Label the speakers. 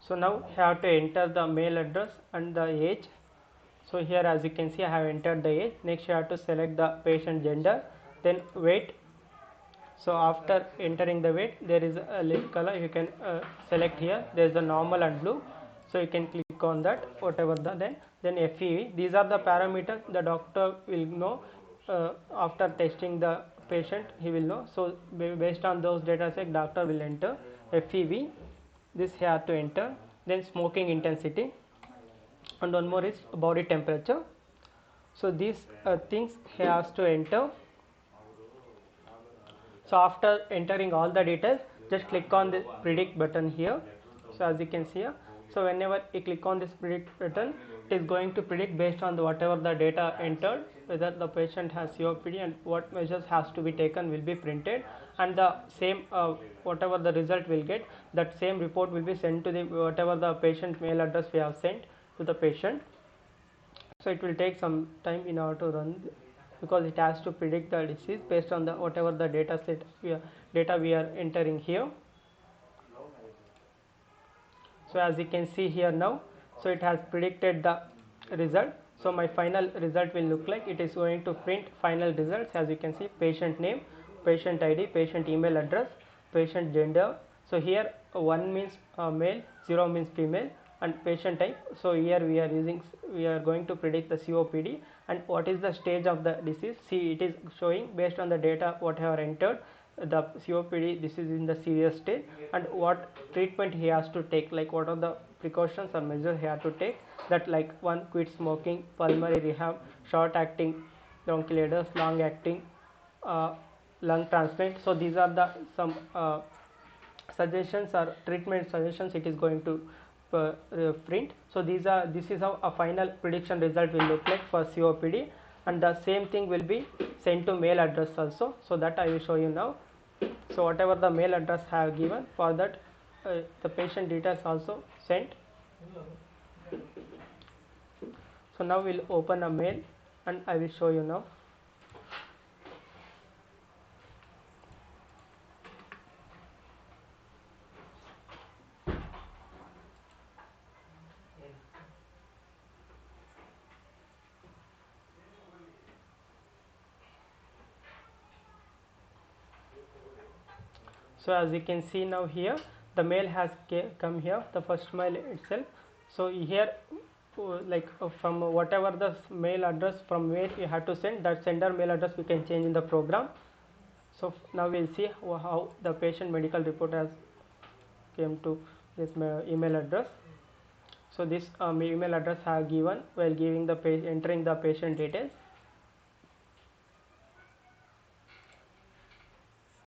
Speaker 1: So now I have to enter the mail address and the age. So here as you can see I have entered the age. Next you have to select the patient gender, then weight. So after entering the weight, there is a lip color you can select here. There is the normal and blue, so you can click on that, whatever the then FEV. These are the parameters the doctor will know after testing the patient. He will know. So based on those data set, doctor will enter FEV. This he have to enter. Then smoking intensity, and one more is body temperature. So these things he has to enter. So after entering all the details, just click on the predict button here. So as you can see here, so whenever you click on this predict button, it is going to predict based on the whatever the data entered, whether the patient has COPD and what measures has to be taken will be printed, and the same whatever the result will get, that same report will be sent to the whatever the patient mail address we have sent to the patient. So it will take some time in order to run, because it has to predict the disease based on the whatever the data we are entering here. So as you can see here now, so it has predicted the result. So my final result will look like, it is going to print final results. As you can see, patient name, patient ID, patient email address, patient gender. So here 1 means male, 0 means female, and patient type. So here we are going to predict the COPD and what is the stage of the disease. See, it is showing based on the data what I have entered, the COPD, this is in the serious stage, and what treatment he has to take, like what are the precautions or measures he has to take, that like one, quit smoking, pulmonary rehab, short acting bronchodilators, long acting lung transplant. So these are the some suggestions or treatment suggestions it is going to print. So this is how a final prediction result will look like for COPD, and the same thing will be sent to mail address also. So that I will show you now. So whatever the mail address I have given, for that the patient details also sent. So now we'll open a mail and I will show you now. So as you can see now here, the mail has come here, the first mail itself. So here from whatever the mail address from where you have to send, that sender mail address we can change in the program. So now we'll see how the patient medical report has came to this email address. So this email address I have given while giving the entering the patient details.